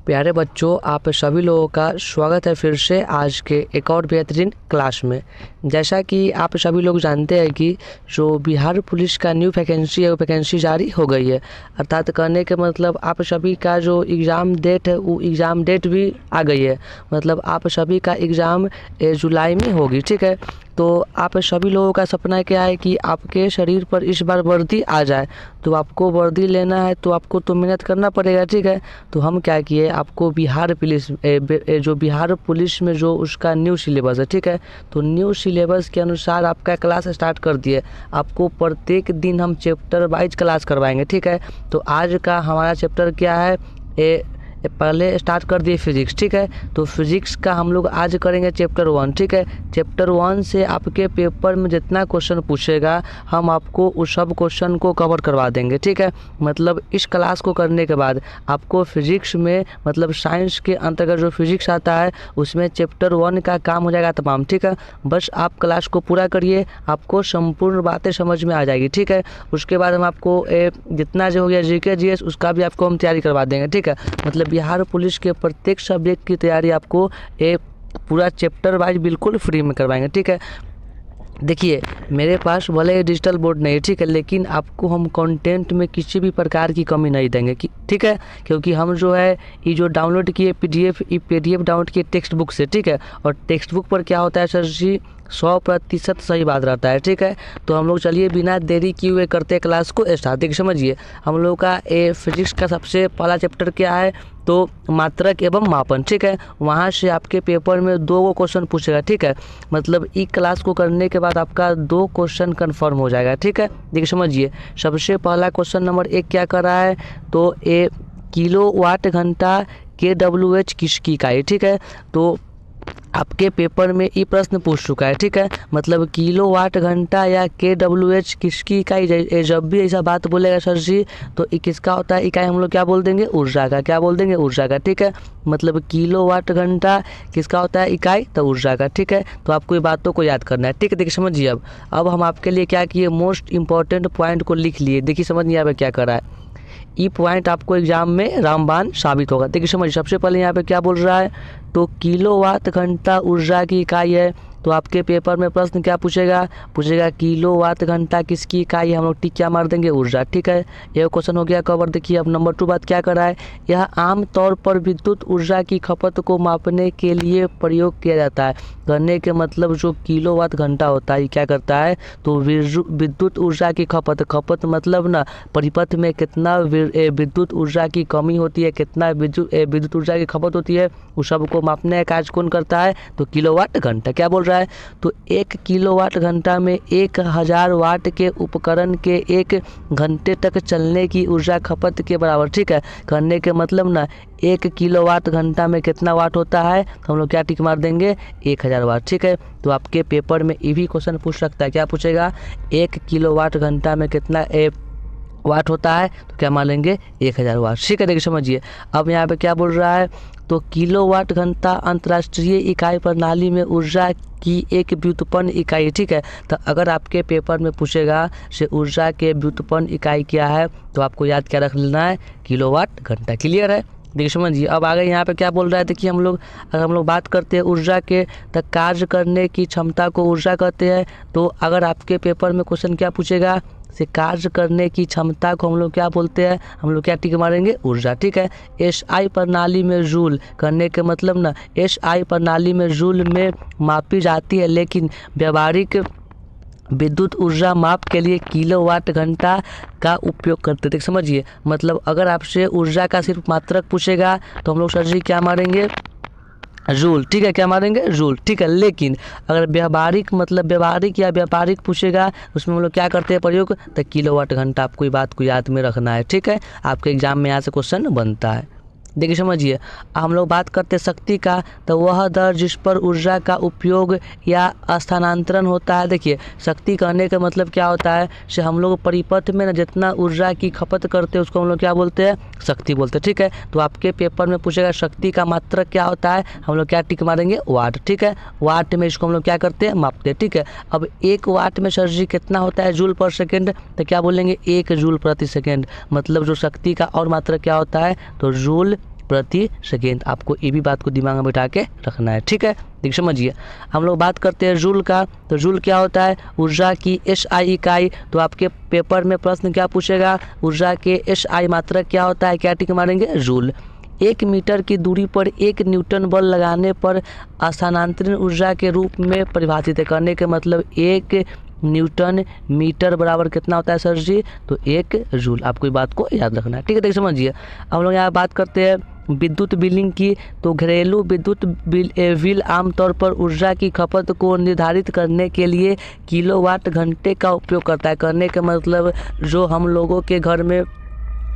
प्यारे बच्चों, आप सभी लोगों का स्वागत है फिर से आज के एक और बेहतरीन क्लास में। जैसा कि आप सभी लोग जानते हैं कि जो बिहार पुलिस का न्यू वैकेंसी है वो वैकेंसी जारी हो गई है। अर्थात कहने के मतलब आप सभी का जो एग्ज़ाम डेट है वो एग्ज़ाम डेट भी आ गई है। मतलब आप सभी का एग्ज़ाम जुलाई में होगी, ठीक है। तो आप सभी लोगों का सपना क्या है कि आपके शरीर पर इस बार वर्दी आ जाए। तो आपको वर्दी लेना है तो आपको तो मेहनत करना पड़ेगा, ठीक है। तो हम क्या किए, आपको बिहार पुलिस जो बिहार पुलिस में जो उसका न्यू सिलेबस है, ठीक है। तो न्यू सिलेबस के अनुसार आपका क्लास स्टार्ट कर दिए। आपको प्रत्येक दिन हम चैप्टर वाइज क्लास करवाएंगे, ठीक है। तो आज का हमारा चैप्टर क्या है, पहले स्टार्ट कर दिए फिजिक्स, ठीक है। तो फिजिक्स का हम लोग आज करेंगे चैप्टर 1, ठीक है। चैप्टर 1 से आपके पेपर में जितना क्वेश्चन पूछेगा हम आपको उस सब क्वेश्चन को कवर करवा देंगे, ठीक है। मतलब इस क्लास को करने के बाद आपको फिजिक्स में मतलब साइंस के अंतर्गत जो फिजिक्स आता है उसमें चैप्टर 1 का काम हो जाएगा तमाम, ठीक है। बस आप क्लास को पूरा करिए, आपको संपूर्ण बातें समझ में आ जाएगी, ठीक है। उसके बाद हम आपको जितना जो हो गया जीके जीएस उसका भी आपको हम तैयारी करवा देंगे, ठीक है। मतलब बिहार पुलिस के प्रत्येक सब्जेक्ट की तैयारी आपको एक पूरा चैप्टर वाइज बिल्कुल फ्री में करवाएंगे, ठीक है। देखिए, मेरे पास भले डिजिटल बोर्ड नहीं है, ठीक है, लेकिन आपको हम कंटेंट में किसी भी प्रकार की कमी नहीं देंगे, ठीक है। क्योंकि हम जो है ये जो डाउनलोड किए पीडीएफ डाउनलोड किए टेक्स्ट बुक से, ठीक है। और टेक्स्ट बुक पर क्या होता है सर जी, 100% सही बात रहता है, ठीक है। तो हम लोग चलिए बिना देरी किए हुए करते क्लास को स्टार्ट। देखिए समझिए, हम लोग का फिजिक्स का सबसे पहला चैप्टर क्या है, तो मात्रक एवं मापन, ठीक है। वहाँ से आपके पेपर में 2 क्वेश्चन पूछेगा, ठीक है। मतलब ई क्लास को करने के बाद आपका 2 क्वेश्चन कन्फर्म हो जाएगा, ठीक है। देखिए समझिए, सबसे पहला क्वेश्चन नंबर 1 क्या कर रहा है, तो किलो वाट घंटा KWH किसकी इकाई, ठीक है। तो आपके पेपर में ये प्रश्न पूछ चुका है, ठीक है। मतलब किलो वाट घंटा या KWH किसकी इकाई, जब भी ऐसा बात बोलेगा सर जी तो ये किसका होता है इकाई, हम लोग क्या बोल देंगे, ऊर्जा का। क्या बोल देंगे, ऊर्जा का, ठीक है। मतलब किलो वाट घंटा किसका होता है इकाई, तो ऊर्जा का, ठीक है। तो आपको ये बातों को याद करना है, ठीक है। देखिए समझिए, अब हम आपके लिए क्या किए, मोस्ट इंपॉर्टेंट पॉइंट को लिख लिए। देखिए समझ नहीं आ रहा क्या कर रहा है, ये पॉइंट आपको एग्जाम में रामबाण साबित होगा। देखिए समझिए, सबसे पहले यहाँ पे क्या बोल रहा है, तो किलोवाट घंटा ऊर्जा की इकाई है। तो आपके पेपर में प्रश्न क्या पूछेगा किलोवाट घंटा किसकी इकाई है, हम लोग टिक क्या मार देंगे, ऊर्जा, ठीक है। यह क्वेश्चन हो गया कवर। देखिए अब नंबर 2 बात क्या कर रहा है, यह आमतौर पर विद्युत ऊर्जा की खपत को मापने के लिए प्रयोग किया जाता है। कहने के मतलब जो किलोवाट घंटा होता है ये क्या करता है, तो विद्युत ऊर्जा की खपत मतलब ना परिपथ में कितना विद्युत ऊर्जा की कमी होती है, कितना विद्युत ऊर्जा की खपत होती है, उस सब को मापने का कार्य कौन करता है, तो किलोवाट घंटा। क्या बोल रहा है, तो 1 किलोवाट घंटा में 1000 वाट के उपकरण के 1 घंटे तक चलने की ऊर्जा खपत के बराबर, ठीक है। कहने के मतलब ना 1 किलोवाट घंटा में कितना वाट होता है, तो हम लोग क्या टिक मार देंगे, 1000 वाट, ठीक है। तो आपके पेपर में ये भी क्वेश्चन पूछ सकता है, क्या पूछेगा, 1 किलोवाट घंटा में कितना वाट होता है, तो क्या मान लेंगे, 1000 वाट, ठीक है। देखिए समझिए, अब यहाँ पे क्या बोल रहा है, तो किलोवाट घंटा अंतर्राष्ट्रीय इकाई प्रणाली में ऊर्जा की एक व्युत्पन्न इकाई, ठीक है। तो अगर आपके पेपर में पूछेगा से ऊर्जा के व्युत्पन्न इकाई क्या है, तो आपको याद क्या रख लेना है, किलोवाट घंटा। क्लियर है, देखिए समझिए। अब आगे यहाँ पे क्या बोल रहा है, देखिए अगर हम लोग बात करते हैं ऊर्जा के, तो कार्य करने की क्षमता को ऊर्जा कहते हैं। तो अगर आपके पेपर में क्वेश्चन क्या पूछेगा, से कार्य करने की क्षमता को हम लोग क्या बोलते हैं, हम लोग क्या टिक मारेंगे, ऊर्जा, ठीक है। SI प्रणाली में जूल करने के मतलब ना SI प्रणाली में जूल में मापी जाती है, लेकिन व्यावहारिक विद्युत ऊर्जा माप के लिए किलोवाट घंटा का उपयोग करते थे। समझिए, मतलब अगर आपसे ऊर्जा का सिर्फ मात्रक पूछेगा तो हम लोग सर जी क्या मारेंगे, जूल, ठीक है। क्या मारेंगे, जूल, ठीक है। लेकिन अगर व्यावहारिक या व्यापारिक पूछेगा उसमें हम लोग क्या करते हैं प्रयोग, तो किलोवाट घंटा। आपको ये बात को याद में रखना है, ठीक है। आपके एग्जाम में यहाँ से क्वेश्चन बनता है। देखिए समझिए, हम लोग बात करते हैं शक्ति का, तो वह दर जिस पर ऊर्जा का उपयोग या स्थानांतरण होता है। देखिए शक्ति कहने का मतलब क्या होता है, से हम लोग परिपथ में ना जितना ऊर्जा की खपत करते हैं उसको हम लोग क्या बोलते हैं, शक्ति बोलते हैं, ठीक है। तो आपके पेपर में पूछेगा शक्ति का मात्रक क्या होता है, हम लोग क्या टिक मारेंगे, वाट, ठीक है। वाट में इसको हम लोग क्या करते हैं, मापते हैं, ठीक है। अब 1 वाट में सर जी कितना होता है, जूल पर सेकेंड, तो क्या बोलेंगे, 1 जूल प्रति सेकेंड। मतलब जो शक्ति का और मात्रक क्या होता है, तो जूल प्रति सेकेंड। आपको ये भी बात को दिमाग में बैठा के रखना है, ठीक है। देखिए समझिए, हम लोग बात करते हैं जूल का। तो जूल क्या होता है? ऊर्जा की एसआई इकाई। तो आपके पेपर में प्रश्न क्या पूछेगा? ऊर्जा के एसआई मात्रक क्या होता है? क्या टिक मारेंगे? जूल। 1 मीटर की दूरी पर 1 न्यूटन बल लगाने पर स्थानांतरण ऊर्जा के रूप में परिभाषित है। करने के मतलब 1 न्यूटन मीटर बराबर कितना होता है सर जी? तो 1 जूल। आपको ये बात को याद रखना है, ठीक है। देखिए समझिए, अब हम लोग यहाँ बात करते हैं विद्युत बिलिंग की। तो घरेलू विद्युत बिल आमतौर पर ऊर्जा की खपत को निर्धारित करने के लिए किलोवाट घंटे का उपयोग करता है। करने का मतलब जो हम लोगों के घर में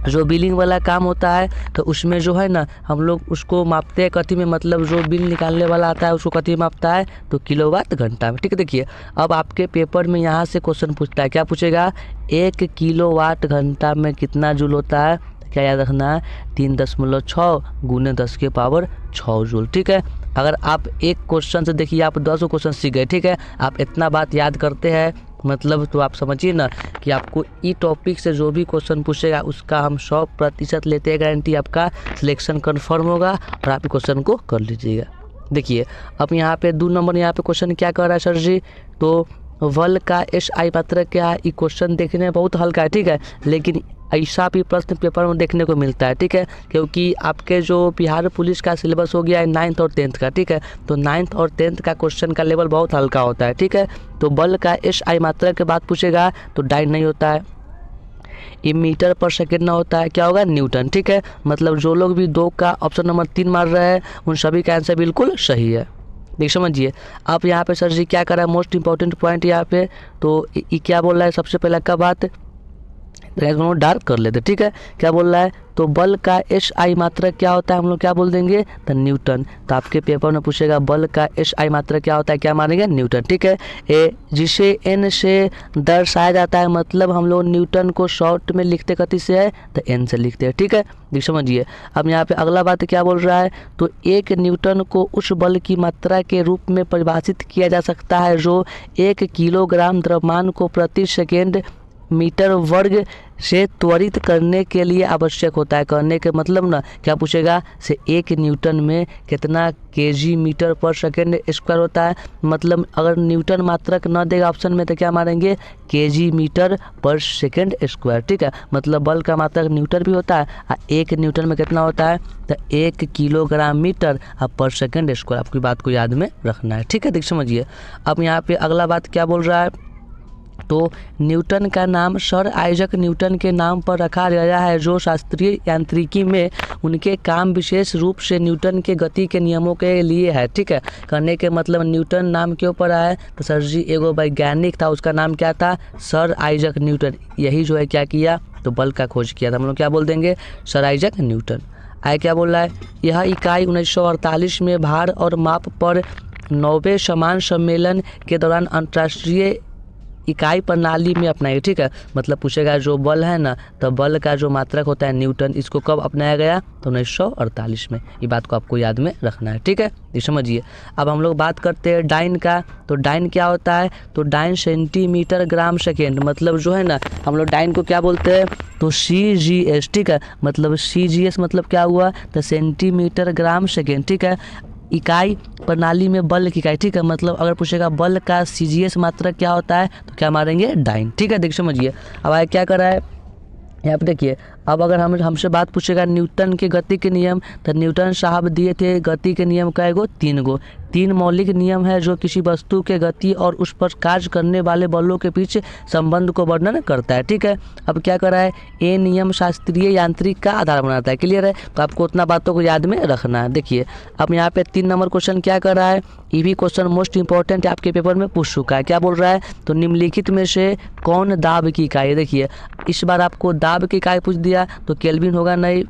जो बिलिंग वाला काम होता है तो उसमें जो है ना हम लोग उसको मापते हैं कथी में, मतलब जो बिल निकालने वाला आता है उसको कथी में मापता है? तो किलोवाट घंटा में, ठीक है। देखिए अब आपके पेपर में यहाँ से क्वेश्चन पूछता है, क्या पूछेगा? 1 किलोवाट घंटा में कितना जूल होता है? क्या याद रखना है? 3.6 गुने 10 के पावर 6 जूल, ठीक है। अगर आप एक क्वेश्चन से देखिए आप 10 क्वेश्चन सीख गए, ठीक है। आप इतना बात याद करते हैं मतलब तो आप समझिए ना कि आपको ई टॉपिक से जो भी क्वेश्चन पूछेगा उसका हम 100% लेते हैं गारंटी। आपका सिलेक्शन कन्फर्म होगा और आप क्वेश्चन को कर लीजिएगा। देखिए अब यहाँ पे 2 नंबर यहाँ पे क्वेश्चन क्या कर रहा है सर जी? तो बल का एसआई मात्रक क्या है? ये क्वेश्चन देखने में बहुत हल्का है, ठीक है, लेकिन ऐसा भी प्रश्न पेपर में देखने को मिलता है, ठीक है। क्योंकि आपके जो बिहार पुलिस का सिलेबस हो गया है 9th और 10th का, ठीक है। तो 9th और 10th का क्वेश्चन का लेवल बहुत हल्का होता है, ठीक है। तो बल का एसआई मात्रा के बाद पूछेगा तो डाइन नहीं होता है, ये मीटर पर सेकेंड ना होता है, क्या होगा? न्यूटन, ठीक है। मतलब जो लोग भी 2 का ऑप्शन नंबर 3 मार रहे हैं उन सभी का आंसर बिल्कुल सही है। देख समझिए, आप यहाँ पे सर जी क्या कर रहा है? मोस्ट इंपॉर्टेंट पॉइंट यहाँ पे तो ये क्या बोल रहा है? सबसे पहले का बात डार्क कर लेते, ठीक है। क्या बोल रहा है? तो बल का एसआई मात्रक क्या होता है? हम लोग क्या बोल देंगे? तो न्यूटन। तो आपके पेपर में पूछेगा बल का एसआई मात्रक क्या होता है? क्या मानेंगे? न्यूटन, ठीक है। जिसे एन से दर्शाया जाता है, मतलब हम लोग न्यूटन को शॉर्ट में लिखते कथी से है? तो एन से लिखते हैं, ठीक है। देख समझिए, अब यहाँ पे अगला बात क्या बोल रहा है? तो 1 न्यूटन को उस बल की मात्रा के रूप में परिभाषित किया जा सकता है जो 1 किलोग्राम द्रव्यमान को प्रति सेकेंड मीटर वर्ग से त्वरित करने के लिए आवश्यक होता है। करने के मतलब ना क्या पूछेगा? से 1 न्यूटन में कितना केजी मीटर पर सेकेंड स्क्वायर होता है। मतलब अगर न्यूटन मात्रक न देगा ऑप्शन में तो क्या मारेंगे? केजी मीटर पर सेकेंड स्क्वायर, ठीक है। मतलब बल का मात्रक न्यूटन भी होता है और 1 न्यूटन में कितना होता है? तो 1 किलोग्राम मीटर पर सेकेंड स्क्वायर। आपकी बात को याद में रखना है, ठीक है। देख समझिए, अब यहाँ पे अगला बात क्या बोल रहा है? तो न्यूटन का नाम सर आइजक न्यूटन के नाम पर रखा गया है जो शास्त्रीय यांत्रिकी में उनके काम विशेष रूप से न्यूटन के गति के नियमों के लिए है, ठीक है। करने के मतलब न्यूटन नाम क्यों पड़ा है? तो सर जी एगो वैज्ञानिक था, उसका नाम क्या था? Sir Isaac Newton. यही जो है क्या किया? तो बल का खोज किया था। हम लोग क्या बोल देंगे? Sir Isaac Newton. आए क्या बोल रहा है? यह इकाई 1948 में भार और माप पर 9वें समान सम्मेलन के दौरान अंतर्राष्ट्रीय इकाई प्रणाली में अपनाई, ठीक है। मतलब पूछेगा जो बल है ना, तो बल का जो मात्रक होता है न्यूटन, इसको कब अपनाया गया? तो 1948 में। ये बात को आपको याद में रखना है, ठीक है। ये समझिए, अब हम लोग बात करते हैं डाइन का। तो डाइन क्या होता है? तो डाइन सेंटीमीटर ग्राम सेकेंड। मतलब जो है ना हम लोग डाइन को क्या बोलते हैं? तो CGS, ठीक है। मतलब CGS मतलब क्या हुआ? तो सेंटीमीटर ग्राम सेकेंड, ठीक है। इकाई प्रणाली में बल की इकाई, ठीक है। मतलब अगर पूछेगा बल का CGS मात्रक क्या होता है तो क्या मारेंगे? डाइन, ठीक है। देख समझिए, अब आगे क्या कर रहा है यहाँ पे? देखिए अब अगर हमसे बात पूछेगा न्यूटन के गति के नियम, तो न्यूटन साहब दिए थे गति के नियम कई गो? 3 गो। 3 मौलिक नियम है जो किसी वस्तु के गति और उस पर कार्य करने वाले बलों के बीच संबंध को वर्णन करता है, ठीक है। अब क्या कर रहा है? ये नियम शास्त्रीय यांत्रिक का आधार बनाता है। क्लियर है? तो आपको उतना बातों को याद में रखना है। देखिए अब यहाँ पे 3 नंबर क्वेश्चन क्या कर रहा है? ये भी क्वेश्चन मोस्ट इंपॉर्टेंट है, आपके पेपर में पूछ चुका है। क्या बोल रहा है? तो निम्नलिखित में से कौन दाब की इकाई? देखिए इस बार आपको दाब की इकाई पूछ दिया तो केल्विन होगा नहीं।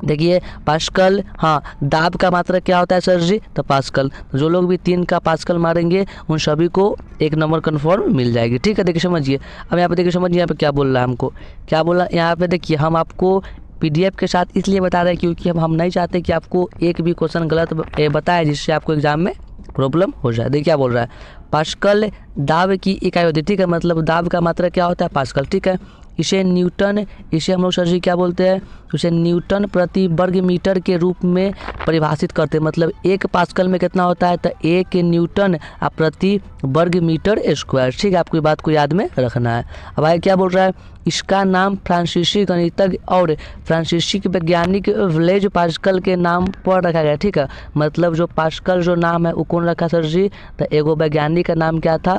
देखिए पास्कल, हाँ। दाब का मात्रा क्या होता है सर जी? तो पास्कल। जो लोग भी 3 का पास्कल मारेंगे उन सभी को 1 नंबर कन्फर्म मिल जाएगी, ठीक है। देखिए समझिए, अब यहाँ पे देखिए समझिए यहाँ पे क्या बोल रहा है हमको? क्या बोला यहाँ पे? देखिए हम आपको PDF के साथ इसलिए बता रहे हैं क्योंकि हम नहीं चाहते कि आपको एक भी क्वेश्चन गलत बताए जिससे आपको एग्जाम में प्रॉब्लम हो जाए। देखिए क्या बोल रहा है? पास्कल दाब की इकाई होती है, ठीक है। मतलब दाब का मात्रा क्या होता है? पास्कल, ठीक है। इसे न्यूटन, इसे हम लोग सर जी क्या बोलते हैं? तो उसे न्यूटन प्रति वर्ग मीटर के रूप में परिभाषित करते हैं। मतलब 1 पास्कल में कितना होता है, तो 1 न्यूटन प्रति वर्ग मीटर स्क्वायर। ठीक है, आपको ये बात को याद में रखना है। अब आगे क्या बोल रहा है, इसका नाम फ्रांसीसी गणितज्ञ और फ्रांसीसी वैज्ञानिक ब्लेज पास्कल के नाम पर रखा गया। ठीक है, मतलब जो पास्कल जो नाम है वो कौन रखा सर जी, तो एगो वैज्ञानिक का नाम क्या था,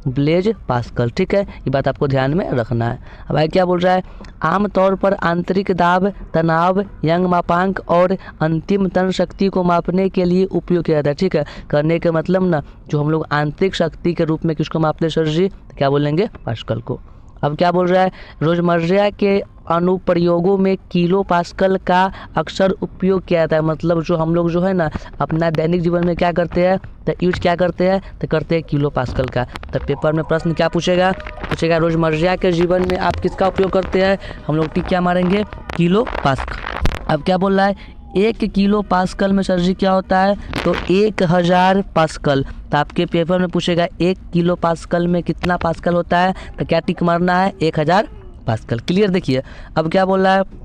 ब्लेज पास्कल। ठीक है, ये बात आपको ध्यान में रखना है। अब आगे क्या बोल रहा है, आमतौर पर आंतरिक दाब, तनाव, यंग मापांक और अंतिम तन शक्ति को मापने के लिए उपयोग किया जाता है। ठीक है, करने का मतलब ना, जो हम लोग आंतरिक शक्ति के रूप में किसको मापते हैं सर जी, क्या बोलेंगे, पास्कल को। अब क्या बोल रहा है, रोजमर्रा के अनुप्रयोगों में किलो पास्कल का अक्सर उपयोग किया जाता है। मतलब जो हम लोग जो है ना अपना दैनिक जीवन में क्या करते हैं, तो यूज क्या करते हैं, तो करते हैं किलो पास्कल का। तो पेपर में प्रश्न क्या पूछेगा, रोजमर्रा के जीवन में आप किसका उपयोग करते हैं, हम लोग टिक क्या मारेंगे, किलो पास्कल। अब क्या बोल रहा है, 1 किलो पास्कल में सर जी क्या होता है, तो 1000 पास्कल। तो आपके पेपर में पूछेगा 1 किलो पास्कल में कितना पास्कल होता है, तो क्या टिक मारना है, 1000 पास्कल। क्लियर। देखिए अब क्या बोल रहा है,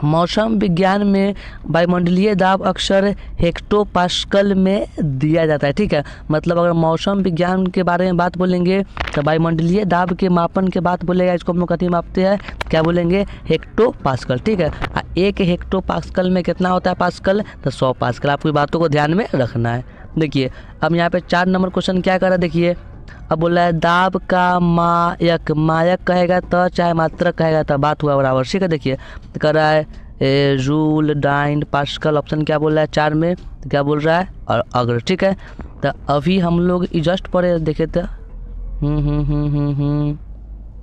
मौसम विज्ञान में वायुमंडलीय दाब अक्सर हेक्टोपास्कल में दिया जाता है। ठीक है, मतलब अगर मौसम विज्ञान के बारे में बात बोलेंगे तो वायुमंडलीय दाब के मापन के बात बोलेगा, इसको हम लोग कथी मापते हैं, क्या बोलेंगे, हेक्टोपास्कल। ठीक है, 1 हेक्टोपास्कल में कितना होता है पास्कल, तो 100 पास्कल। आपको बातों को ध्यान में रखना है। देखिए अब यहाँ पे 4 नंबर क्वेश्चन क्या कर रहा है, देखिए अब बोला है दाब का मायक कहेगा तो चाहे मात्रक कहेगा तो बात हुआ बराबर। ठीक है, देखिए तो कर रहा है जूल, डाइन, पास्कल। ऑप्शन क्या बोल रहा है 4 में, तो क्या बोल रहा है, और अग्र। ठीक है, तो अभी हम लोग जस्ट पढ़े देखे तो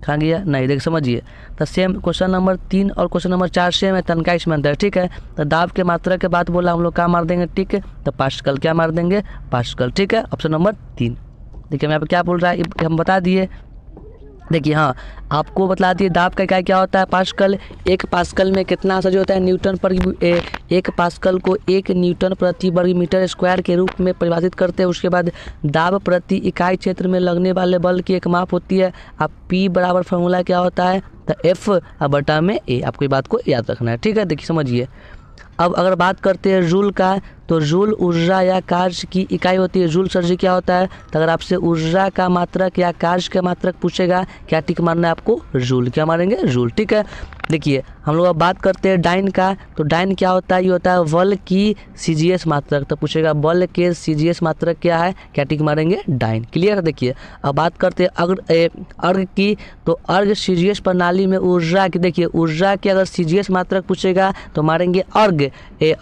कहाँ गया, नहीं देख समझिए। तो सेम क्वेश्चन नंबर 3 और क्वेश्चन नंबर 4 सेम है, तनका इसमें अंतर है। ठीक है, तो दाब के मात्रा के बात बोला हम लोग क्या मार देंगे, टिक, तो पास्कल क्या मार देंगे, पास्कल। ठीक है, ऑप्शन नंबर 3। देखिए मैं यहाँ पे क्या बोल रहा है, हम बता दिए। देखिए हाँ, आपको बता दिए दाब का इकाई क्या होता है, पास्कल। 1 पास्कल में कितना सही होता है, न्यूटन पर 1 पास्कल को 1 न्यूटन प्रति वर्ग मीटर स्क्वायर के रूप में परिभाषित करते हैं। उसके बाद दाब प्रति इकाई क्षेत्र में लगने वाले बल की एक माप होती है। अब P बराबर फार्मूला क्या होता है, तो F बटा में A। आपको ये बात को याद रखना है। ठीक है, देखिए समझिए। अब अगर बात करते हैं जूल का, तो जूल ऊर्जा या कार्य की इकाई होती है। जूल सर जी क्या होता है, तो अगर आपसे ऊर्जा का मात्रक या कार्य का मात्रक पूछेगा, क्या टिक मारना है आपको, जूल। क्या मारेंगे, जूल। ठीक है, देखिए हम लोग अब बात करते हैं डाइन का, तो डाइन क्या होता है, ये होता है बल की CGS मात्रक। तो पूछेगा बल के CGS मात्रक क्या है, क्या टिक मारेंगे, डाइन। क्लियर। देखिए अब बात करते हैं अर्घ की, तो अर्घ CGS प्रणाली में ऊर्जा की, देखिए ऊर्जा की अगर CGS मात्रक पूछेगा तो मारेंगे अर्घ,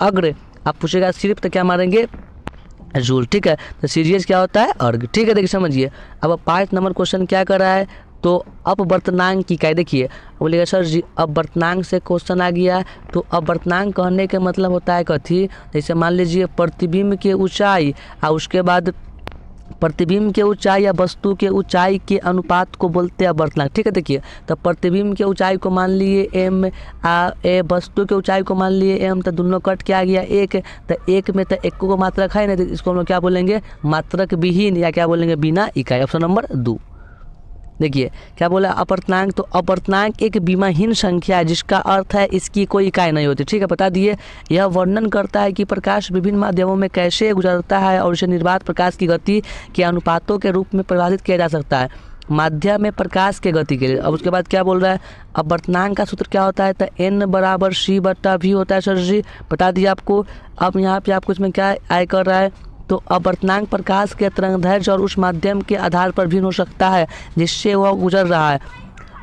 अग्र। आप पूछेगा सिर्फ तो क्या मारेंगे, जूल। ठीक है, तो CGS क्या होता है, अर्घ। ठीक है, देखिए समझिए। अब 5 नंबर क्वेश्चन क्या कर रहा है, तो अपवर्तनांक की इकाई। देखिए बोलिएगा सर जी अपवर्तनांक से क्वेश्चन आ गया, तो अपवर्तनांक कहने के मतलब होता है कथी, जैसे मान लीजिए प्रतिबिंब की ऊंचाई और उसके बाद प्रतिबिंब के ऊंचाई या वस्तु के ऊंचाई के अनुपात को बोलते हैं अपवर्तनांक। ठीक है, देखिए तो प्रतिबिंब के ऊंचाई को मान लिए m, वस्तु के ऊंचाई को मान लिए m, तो दोनों कट क्या आ गया 1। तो 1 में तो 1 को मात्रक है ना, तो इसको हम लोग क्या बोलेंगे, मात्रक विहीन, या क्या बोलेंगे, बिना इकाई। Option number 2। देखिए क्या बोला, अपवर्तनांक, तो अपवर्तनांक एक विमाहीन संख्या है जिसका अर्थ है इसकी कोई इकाई नहीं होती। ठीक है, बता दिए। यह वर्णन करता है कि प्रकाश विभिन्न माध्यमों में कैसे गुजरता है और इसे निर्वात प्रकाश की गति के अनुपातों के रूप में परिभाषित किया जा सकता है माध्यम में प्रकाश के गति के लिए। अब उसके बाद क्या बोल रहा है, अपवर्तनांक का सूत्र क्या होता है, तो n बराबर c/v होता है। सर जी बता दिया आपको। अब यहाँ पे आपको इसमें क्या आय कर रहा है, तो अपवर्तनांक प्रकाश के तरंगदैर्घ्य और उस माध्यम के आधार पर भिन्न हो सकता है जिससे वह गुजर रहा है।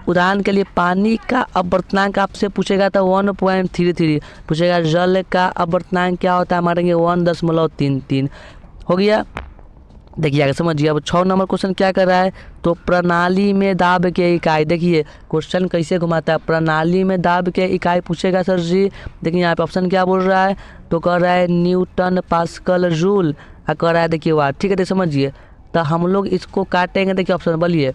उदाहरण के लिए पानी का अपवर्तनांक आपसे पूछेगा तो 1.33 पूछेगा। जल का अपवर्तनांक क्या होता है, मारेंगे 1.33 हो गया। देखिए आगे समझिए। अब 6 नंबर क्वेश्चन क्या कर रहा है, तो प्रणाली में दाब के इकाई। देखिए क्वेश्चन कैसे घुमाता है, प्रणाली में दाब के इकाई पूछेगा सर जी। देखिए यहाँ पे ऑप्शन क्या बोल रहा है, तो कर रहा है न्यूटन, पास्कल, जूल, कर रहा है देखिए वाट। ठीक है, तो समझिए। तो हम लोग इसको काटेंगे। देखिए ऑप्शन बोलिए,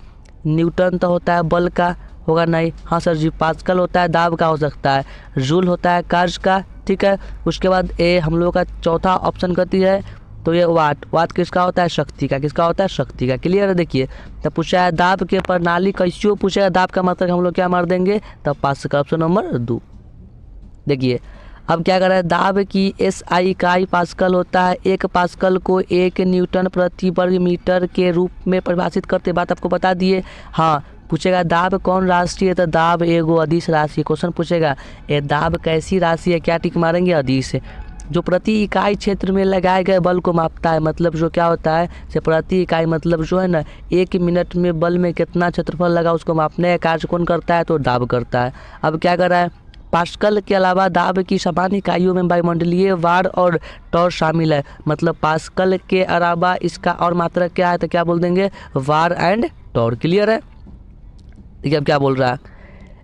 न्यूटन तो होता है बल का, होगा नहीं, हाँ सर जी। पास्कल होता है दाब का, हो सकता है। जूल होता है कार्य का। ठीक है, उसके बाद ए हम लोग का चौथा ऑप्शन करती है, तो ये वाट किसका होता है, शक्ति का। किसका होता है, शक्ति का। क्लियर है। देखिए तब पूछा है दाब के प्रणाली कैसे पूछेगा, दाब का मतलब हम लोग क्या मार देंगे, तब पास्कल। Option number 2। देखिए अब क्या कर रहा है, दाब की एसआई इकाई पास्कल होता है। 1 पास्कल को 1 न्यूटन प्रति वर्ग मीटर के रूप में परिभाषित करते, बात आपको बता दिए। हाँ, पूछेगा दाब कौन राशि है, तो दाब एगो अदिश राशि। क्वेश्चन पूछेगा ये दाब कैसी राशि है, क्या टिक मारेंगे, अदिश। जो प्रति इकाई क्षेत्र में लगाए गए बल को मापता है, मतलब जो क्या होता है से प्रति इकाई मतलब जो है ना 1 मिनट में बल में कितना क्षेत्रफल लगा उसको मापने का कार्य कौन करता है, तो दाब करता है। अब क्या कर रहा है, पास्कल के अलावा दाब की सामान्य इकाइयों में वायुमंडलीय वार और टॉर शामिल है। मतलब पास्कल के अलावा इसका और मात्रक क्या है, तो क्या बोल देंगे, वार एंड टॉर। क्लियर है। देखिए अब क्या बोल रहा है,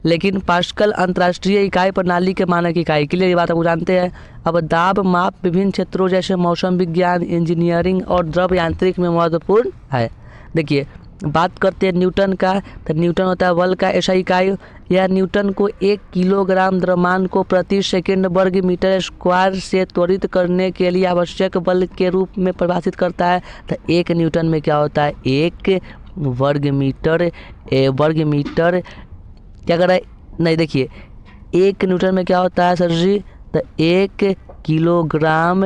लेकिन पास्कल अंतर्राष्ट्रीय इकाई प्रणाली के मानक इकाई। क्लियर, ये बात आप जानते हैं। अब दाब माप विभिन्न क्षेत्रों जैसे मौसम विज्ञान, इंजीनियरिंग और द्रव यांत्रिक में महत्वपूर्ण है। देखिए बात करते हैं न्यूटन का, तो न्यूटन होता है बल का ऐसा इकाई। यह न्यूटन को 1 किलोग्राम द्रव्यमान को प्रति सेकंड वर्ग मीटर स्क्वायर से त्वरित करने के लिए आवश्यक बल के रूप में परिभाषित करता है। तो 1 न्यूटन में क्या होता है, 1 वर्ग मीटर क्या कर रहा है, नहीं देखिए 1 न्यूटन में क्या होता है सर जी, तो 1 किलोग्राम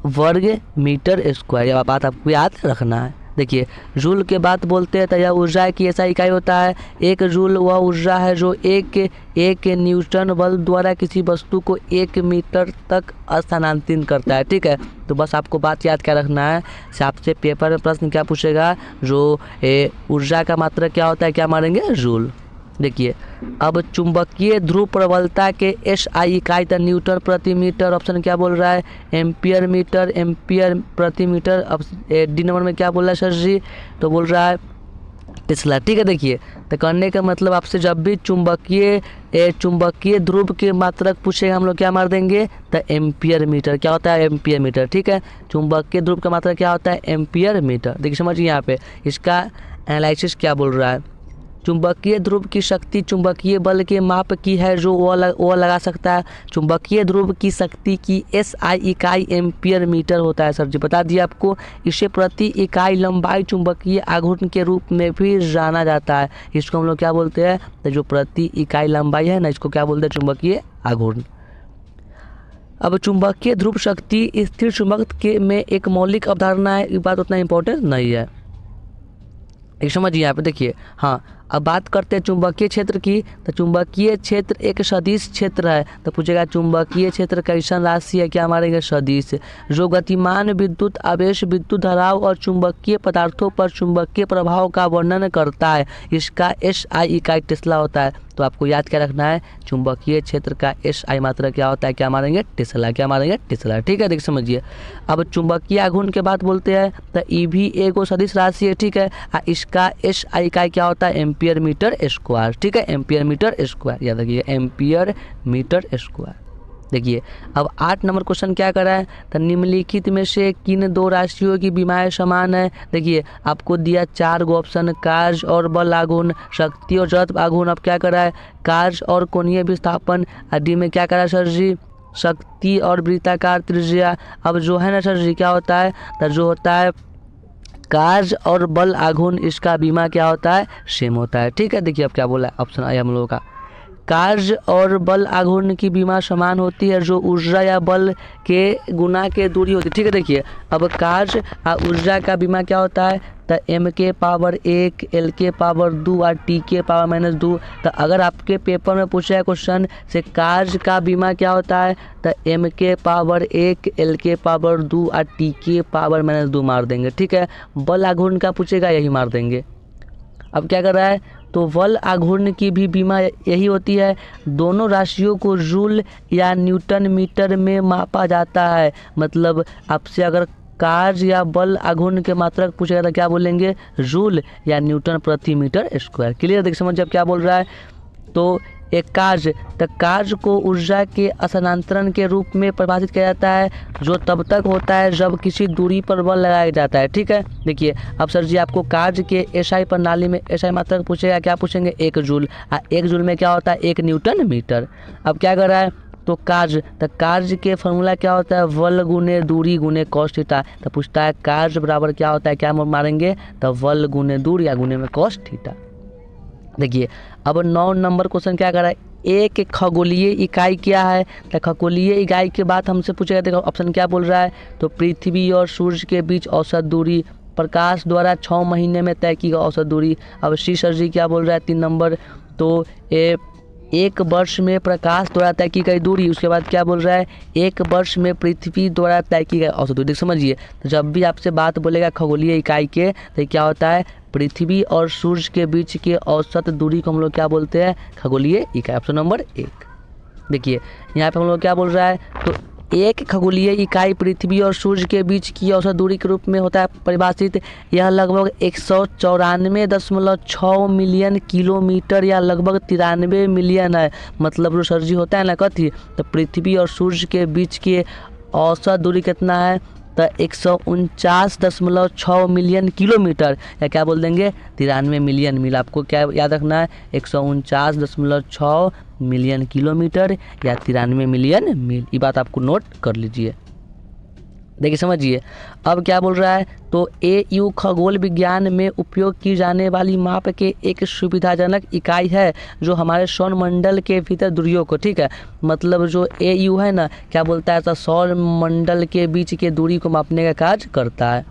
वर्ग मीटर स्क्वायर। यह बात आपको याद रखना है। देखिए जूल के बात बोलते हैं तो यह ऊर्जा की ऐसा इकाई होता है। 1 जूल वह ऊर्जा है जो एक न्यूटन बल द्वारा किसी वस्तु को 1 मीटर तक स्थानांतरित करता है। ठीक है, तो बस आपको बात याद क्या रखना है, आपसे पेपर में प्रश्न क्या पूछेगा, जो ऊर्जा का मात्रक क्या होता है, क्या मारेंगे, जूल। देखिए अब चुंबकीय ध्रुव प्रबलता के एसआई इकाई तो न्यूटन प्रति मीटर, ऑप्शन क्या बोल रहा है, एम्पियर प्रति मीटर। अब डी नंबर में क्या बोल रहा है सर जी, तो बोल रहा है टेस्ला। ठीक है, देखिए तो करने का मतलब आपसे जब भी चुंबकीय ध्रुव के मात्रक पूछेगा हम लोग क्या मार देंगे, तो एम्पियर मीटर। क्या होता है, एम्पियर मीटर। ठीक है, चुंबकीय ध्रुव का मात्रक क्या होता है, एम्पियर मीटर। देखिए समझिए यहाँ पे इसका एनालिसिस क्या बोल रहा है। चुंबकीय ध्रुव की शक्ति चुंबकीय बल के माप की है जो वो लगा सकता है। चुंबकीय ध्रुव की शक्ति की एसआई इकाई एम्पियर मीटर होता है। सर जी बता दिया आपको। इसे प्रति इकाई लंबाई चुंबकीय आघूर्ण के रूप में भी जाना जाता है। इसको हम लोग क्या बोलते हैं, तो जो प्रति इकाई लंबाई है ना, इसको क्या बोलते हैं, चुंबकीय आघूर्ण। अब चुंबकीय ध्रुव शक्ति स्थिर चुंबक के में एक मौलिक अवधारणा है, ये बात उतना इम्पोर्टेंट नहीं है, एक समझिए यहाँ पे। देखिए हाँ, अब बात करते हैं चुंबकीय क्षेत्र की, तो चुंबकीय क्षेत्र एक सदिश क्षेत्र है। तो पूछेगा चुंबकीय क्षेत्र कैसन राशि है, क्या मारेंगे, सदिश। जो गतिमान विद्युत आवेश, विद्युत धाराओं और चुंबकीय पदार्थों पर चुंबकीय प्रभाव का वर्णन करता है, इसका एसआई इकाई टेस्ला होता है। तो आपको याद क्या रखना है, चुंबकीय क्षेत्र का एसआई मात्रा क्या होता है, क्या मारेंगे, टेस्ला। क्या मारेंगे, टेस्ला। ठीक है, देख समझिए। अब चुंबकीय आघूर्ण के बात बोलते हैं तो ई भी एगो सदिश राशि है। ठीक है, इसका एसआई इकाई क्या होता है, एम्पियर मीटर स्क्वायर। ठीक है, एम्पियर मीटर स्क्वायर याद रखिए, एम्पियर मीटर स्क्वायर। देखिए अब 8 नंबर क्वेश्चन क्या कर रहा है, तो निम्नलिखित में से किन 2 राशियों की विमाएँ समान है। देखिए आपको दिया 4 गो ऑप्शन, कार्य और बल आघूर्ण, शक्ति और जड़त्व आघूर्ण। अब क्या कर रहा है, कार्य और कोणीय विस्थापन। डी में क्या कर रहा है सर जी, शक्ति और वृत्ताकार त्रिज्या। अब जो है ना सर जी क्या होता है, तो जो होता है कार्य और बल आघूर्ण, इसका बीमा क्या होता है, सेम होता है। ठीक है, देखिए अब क्या बोला है, ऑप्शन आया हम लोगों का। कार्य और बल आघूर्ण की बीमा समान होती है जो ऊर्जा या बल के गुना के दूरी होती है। ठीक है, देखिए अब कार्य और ऊर्जा का बीमा क्या होता है, तो m के पावर 1 l के पावर 2 और t के पावर -2। तो अगर आपके पेपर में पूछा है क्वेश्चन से कार्य का बीमा क्या होता है, तो m के पावर 1 l के पावर 2 और t के पावर -2 मार देंगे। ठीक है, बल आघूर्ण का पूछेगा यही मार देंगे। अब क्या कर रहा है, तो बल आघूर्ण की भी बीमा यही होती है। दोनों राशियों को जूल या न्यूटन मीटर में मापा जाता है। मतलब आपसे अगर कार्य या बल आघूर्ण के मात्रक पूछेगा तो क्या बोलेंगे, जूल या न्यूटन प्रति मीटर स्क्वायर। क्लियर, देख समझ अब क्या बोल रहा है। तो एक कार्य, तो कार्य को ऊर्जा के स्थानांतरण के रूप में परिभाषित किया जाता है जो तब तक होता है जब किसी दूरी पर बल लगाया जाता है। ठीक है, देखिए अब सर जी आपको कार्य के एसआई प्रणाली में एसआई मात्रक पूछेगा, क्या पूछेंगे, 1 जूल। 1 जूल में क्या होता है, 1 न्यूटन मीटर। अब क्या कर रहा है, तो कार्य, तो कार्य के फॉर्मूला क्या होता है, बल गुने दूरी गुने कॉस थीटा। तो पूछता है कार्य बराबर क्या होता है, क्या मारेंगे, तो बल गुने दूरी या गुने में कॉस थीटा। देखिए अब 9 नंबर क्वेश्चन क्या कर रहा है, एक खगोलीय इकाई क्या है? तो खगोलीय इकाई की बात हमसे पूछेगा। देखो ऑप्शन क्या बोल रहा है, तो पृथ्वी और सूर्य के बीच औसत दूरी, प्रकाश द्वारा 6 महीने में तय की गई औसत दूरी। अब सी सर जी क्या बोल रहा है 3 नंबर, तो एक वर्ष में प्रकाश द्वारा तय की गई दूरी। उसके बाद क्या बोल रहा है, एक वर्ष में पृथ्वी द्वारा तय की गई औसत दूरी। देख समझिए, तो जब भी आपसे बात बोलेगा खगोलीय इकाई के, तो क्या होता है, पृथ्वी और सूर्य के बीच के औसत दूरी को हम लोग क्या बोलते हैं, खगोलीय इकाई। Option number 1। देखिए यहाँ पे हम लोग क्या बोल रहा है, तो एक खगोलीय इकाई पृथ्वी और सूर्य के बीच की औसत दूरी के रूप में होता है परिभाषित। यह लगभग 194.6 मिलियन किलोमीटर या लगभग 93 मिलियन है। मतलब जो सर जी होता है ना कथी, तो पृथ्वी और सूर्य के बीच की औसत दूरी कितना है, तो 149.6 मिलियन किलोमीटर, या क्या बोल देंगे 93 मिलियन मील। आपको क्या याद रखना है, 149.6 मिलियन किलोमीटर या 93 मिलियन मील। ये बात आपको नोट कर लीजिए। देखिए समझिए, अब क्या बोल रहा है, तो AU खगोल विज्ञान में उपयोग की जाने वाली माप के एक सुविधाजनक इकाई है जो हमारे सौर मंडल के भीतर दूरियों को, ठीक है, मतलब जो AU है ना, क्या बोलता है, तो सौर मंडल के बीच के दूरी को मापने का कार्य करता है।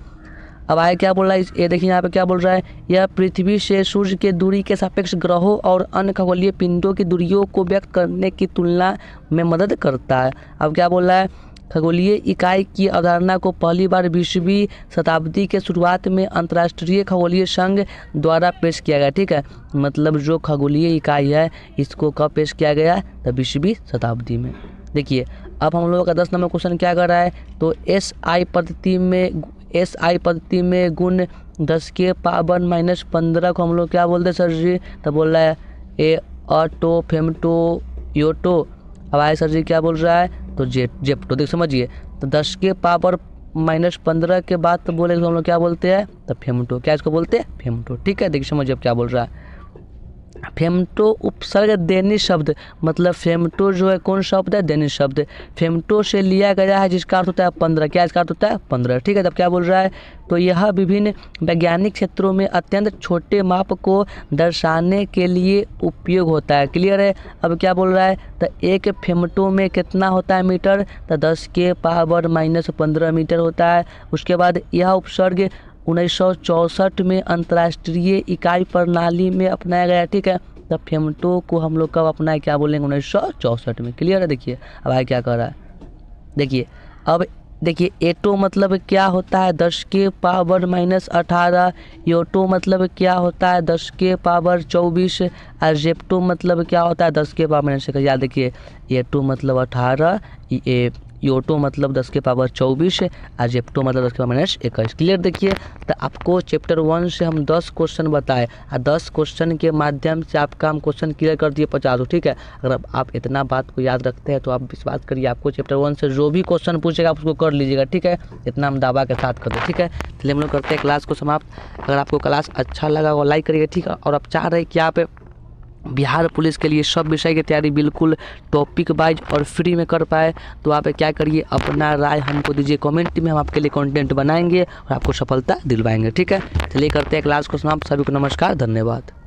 अब आए क्या बोल रहा है, ये देखिए यहाँ पे क्या बोल रहा है, यह पृथ्वी से सूर्य के दूरी के सापेक्ष ग्रहों और अन्य खगोलीय पिंडों की दूरियों को व्यक्त करने की तुलना में मदद करता है। अब क्या बोल रहा है, खगोलीय इकाई की अवधारणा को पहली बार 20वीं शताब्दी के शुरुआत में अंतर्राष्ट्रीय खगोलीय संघ द्वारा पेश किया गया, ठीक है, मतलब जो खगोलीय इकाई है इसको कब पेश किया गया, तो 20वीं शताब्दी में। देखिए अब हम लोगों का 10 नंबर क्वेश्चन क्या कर रहा है, तो SI पद्धति में गुण 10 के पावर -15 को हम लोग क्या बोलते हैं सर जी, तो बोल रहा है ऑटो, फेमटो, योटो। अब आए सर जी क्या बोल रहा है, तो जेप्टो। देख समझिए, तो 10 के पावर -15 के बाद तो बोले तो हम लोग क्या बोलते हैं, तो फेमटो। क्या इसको बोलते हैं, फेमटो, ठीक है। देखिए समझिए अब क्या बोल रहा है, फेमटो उपसर्ग देनी शब्द, मतलब फेमटो जो है कौन शब्द है, देनी शब्द, फेमटो से लिया गया है जिसका अर्थ होता है 15। क्या इसका अर्थ होता है, 15, ठीक है। तब क्या बोल रहा है, तो यह विभिन्न वैज्ञानिक क्षेत्रों में अत्यंत छोटे माप को दर्शाने के लिए उपयोग होता है। क्लियर है। अब क्या बोल रहा है, तो एक फेमटो में कितना होता है मीटर, तो 10 के पावर -15 मीटर होता है। उसके बाद यह उपसर्ग 1964 में अंतर्राष्ट्रीय इकाई प्रणाली में अपनाया गया, ठीक है। तब फेमटो को हम लोग कब अपनाए, क्या बोलेंगे, 1964 में। क्लियर है। देखिए अब आगे क्या कर रहा है, देखिए अब देखिए एटो मतलब क्या होता है, 10 के पावर -18, योटो मतलब क्या होता है, 10 के पावर 24, और जेप्टो मतलब क्या होता है, 10 के पावर -21। याद देखिए, एटो मतलब 18, योटो मतलब 10 के पावर 24, और जेप्टो मतलब 10 के पावर -21। क्लियर। देखिए तो आपको चैप्टर 1 से हम 10 क्वेश्चन बताए, और 10 क्वेश्चन के माध्यम से आपका हम क्वेश्चन क्लियर कर दिए 50। ठीक है। अगर आप इतना बात को याद रखते हैं तो आप विश्वास करिए, आपको चैप्टर 1 से जो भी क्वेश्चन पूछेगा आप उसको कर लीजिएगा। ठीक है, इतना हम दावा के साथ कर दो। ठीक है, चलिए हम लोग करते हैं क्लास को समाप्त। अगर आपको क्लास अच्छा लगा वो लाइक करिएगा। ठीक है, और आप चाह रहे हैं कि आप बिहार पुलिस के लिए सब विषय की तैयारी बिल्कुल टॉपिक वाइज और फ्री में कर पाए, तो आप क्या करिए, अपना राय हमको दीजिए कमेंट में, हम आपके लिए कंटेंट बनाएंगे और आपको सफलता दिलवाएंगे। ठीक है, चलिए करते हैं क्लास को समाप्त। सभी को नमस्कार, धन्यवाद।